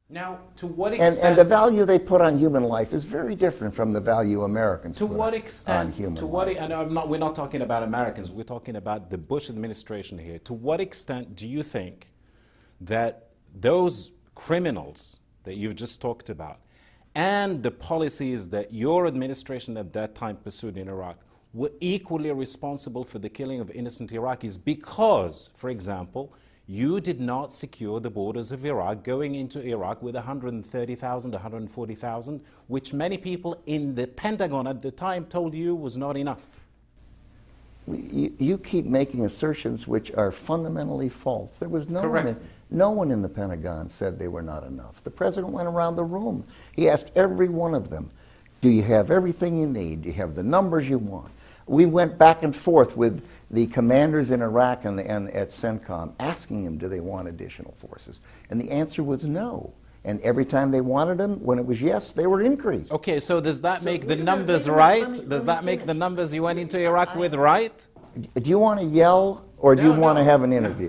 Now, to what extent... And the value they put on human life is very different from the value Americans to put what on extent, human to what, life. and we're not talking about Americans, we're talking about the Bush administration here. To what extent do you think that those criminals that you've just talked about and the policies that your administration at that time pursued in Iraq were equally responsible for the killing of innocent Iraqis because, for example, you did not secure the borders of Iraq going into Iraq with 130,000, 140,000, which many people in the Pentagon at the time told you was not enough. You keep making assertions which are fundamentally false. There was no one in the Pentagon said they were not enough. The president went around the room. He asked every one of them, do you have everything you need? Do you have the numbers you want? We went back and forth with the commanders in Iraq and at CENTCOM asking them, do they want additional forces? And the answer was no. And every time they wanted them, when it was yes, they were increased. Okay, so does that make the numbers right? Does that make the numbers you went into Iraq with right? Do you want to yell or do you want to have an interview?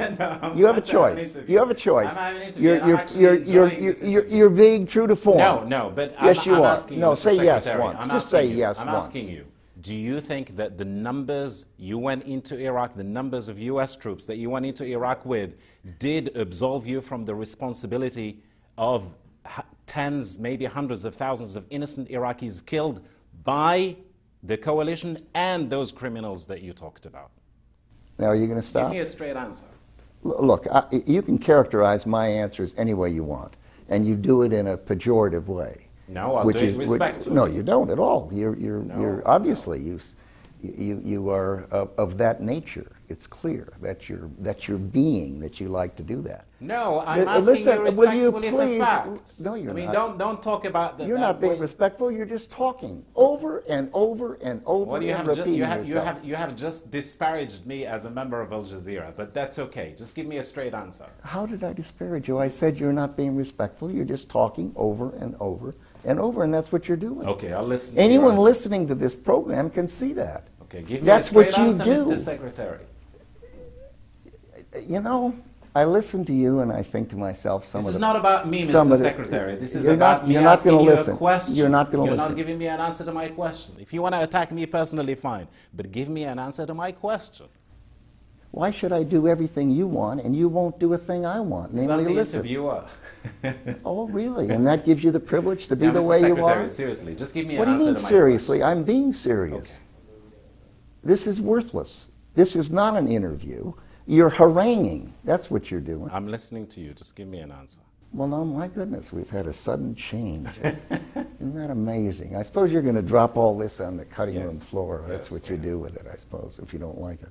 You have a choice. You have a choice. You're being true to form. No, but yes, I'm you are. asking No, you, say Mr. yes Secretary, once. Just say yes once. I'm asking you. Do you think that the numbers you went into Iraq, the numbers of US troops that you went into Iraq with, did absolve you from the responsibility of tens, maybe hundreds of thousands of innocent Iraqis killed by the coalition and those criminals that you talked about? Now, are you going to stop? Give me a straight answer. Look, you can characterize my answers any way you want, and you do it in a pejorative way. No, I'll do it respectfully. No, you don't at all. You're obviously you are of that nature. It's clear that's your being that you like to do that. No, I'm asking you respectfully for facts. No, you're not. I mean, don't talk about the. You're not being respectful. You're just talking over and over and over well, and repeating yourself. You have just disparaged me as a member of Al Jazeera, but that's okay. Just give me a straight answer. How did I disparage you? I said you're not being respectful. You're just talking over and over and over, and that's what you're doing. Okay, I'll listen. Anyone listening to this program can see that. Okay, give me that's a straight what you answer, do. Mr. Secretary. You know, I listen to you and I think to myself, this is not about me, Mr. Secretary. This is about me you're not asking gonna you listen. a question. You're not going to listen. listen. You're not giving me an answer to my question. If you want to attack me personally, fine. But give me an answer to my question. Why should I do everything you want and you won't do a thing I want, namely listen? Interviewer. Oh, really? And that gives you the privilege to be the way you are? Seriously, just give me an answer to my question. What do you mean seriously? I'm being serious. Okay. This is worthless. This is not an interview. You're haranguing. That's what you're doing. I'm listening to you. Just give me an answer. Well, no, my goodness, we've had a sudden change. Isn't that amazing? I suppose you're going to drop all this on the cutting room floor. That's what you do with it, I suppose, if you don't like it.